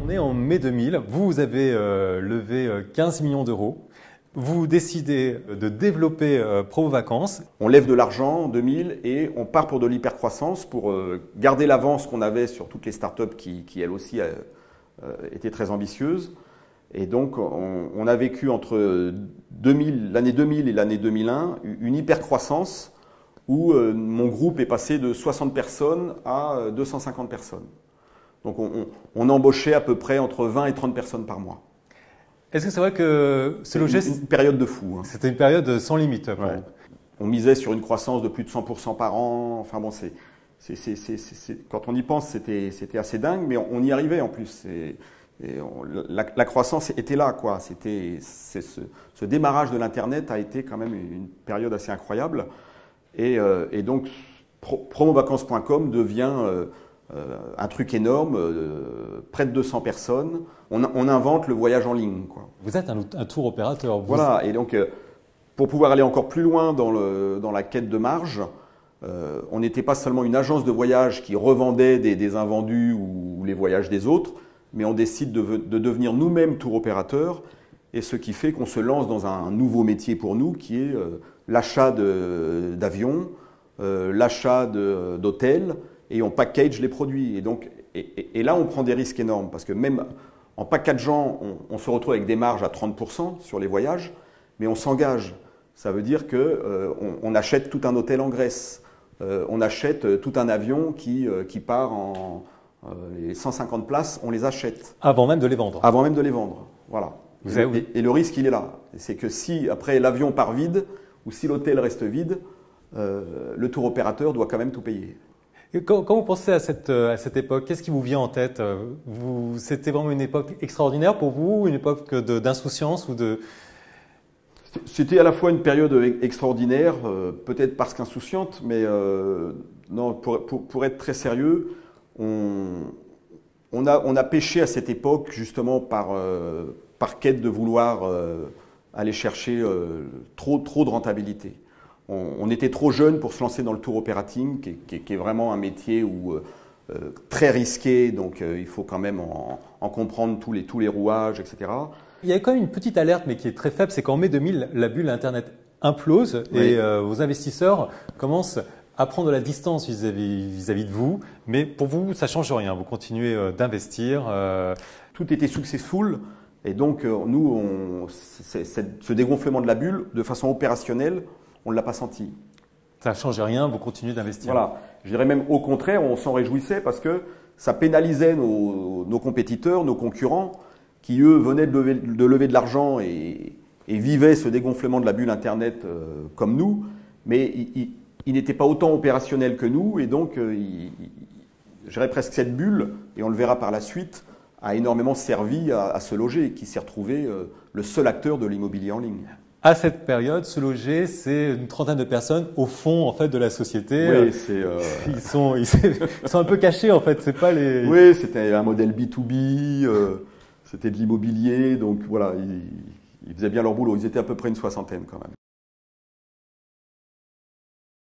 On est en mai 2000, vous avez levé 15 millions d'euros. Vous décidez de développer Promo Vacances. On lève de l'argent en 2000 et on part pour de l'hypercroissance, pour garder l'avance qu'on avait sur toutes les startups qui elles aussi étaient très ambitieuses. Et donc on a vécu entre l'année 2000 et l'année 2001 une hypercroissance où mon groupe est passé de 60 personnes à 250 personnes. Donc on embauchait à peu près entre 20 et 30 personnes par mois. Est-ce que c'est vrai que ce logis... Une période de fou. Hein. C'était une période sans limite. Ouais. On misait sur une croissance de plus de 100% par an. Enfin bon, quand on y pense, c'était assez dingue, mais on y arrivait en plus. La croissance était là, quoi. Ce démarrage de l'Internet a été quand même une période assez incroyable. Et donc, promovacances.com devient un truc énorme, près de 200 personnes. On invente le voyage en ligne, quoi. Vous êtes un tour opérateur. Voilà, et donc pour pouvoir aller encore plus loin dans la quête de marge, on n'était pas seulement une agence de voyage qui revendait des invendus ou les voyages des autres, mais on décide de devenir nous-mêmes tour opérateurs, et ce qui fait qu'on se lance dans un nouveau métier pour nous, qui est l'achat d'avions, l'achat d'hôtels, et on package les produits. Et là, on prend des risques énormes, parce que même en packageant, on se retrouve avec des marges à 30% sur les voyages, mais on s'engage. Ça veut dire qu'on achète tout un hôtel en Grèce, on achète tout un avion qui part les 150 places, on les achète. Avant même de les vendre. Avant même de les vendre, voilà. Et le risque, il est là. C'est que si, après, l'avion part vide, ou si l'hôtel reste vide, le tour opérateur doit quand même tout payer. Et quand vous pensez à cette époque, qu'est-ce qui vous vient en tête? C'était vraiment une époque extraordinaire pour vous, une époque d'insouciance ou de... C'était à la fois une période extraordinaire, peut-être parce qu'insouciante, mais non, pour être très sérieux, on a péché à cette époque justement par quête de vouloir aller chercher trop de rentabilité. On était trop jeune pour se lancer dans le tour operating, qui est vraiment un métier très risqué, donc il faut quand même en comprendre tous les rouages, etc. Il y a quand même une petite alerte, mais qui est très faible, c'est qu'en mai 2000, la bulle Internet implose et vos investisseurs commencent à prendre de la distance vis-à-vis de vous. Mais pour vous, ça ne change rien, vous continuez d'investir. Tout était successful. Et donc, nous, ce dégonflement de la bulle, de façon opérationnelle, on ne l'a pas senti. Ça ne change rien, vous continuez d'investir. Voilà. Je dirais même au contraire, on s'en réjouissait parce que ça pénalisait nos compétiteurs, nos concurrents, qui eux venaient de lever de l'argent et vivaient ce dégonflement de la bulle Internet comme nous, mais ils n'étaient pas autant opérationnels que nous. Et donc, je dirais presque cette bulle, et on le verra par la suite, a énormément servi à Se Loger, qui s'est retrouvé le seul acteur de l'immobilier en ligne. À cette période, Se Loger, c'est une trentaine de personnes au fond en fait de la société. Oui, ils sont un peu cachés en fait. C'est pas les. Oui, c'était un modèle B2B, c'était de l'immobilier, donc voilà, ils faisaient bien leur boulot. Ils étaient à peu près une soixantaine quand même.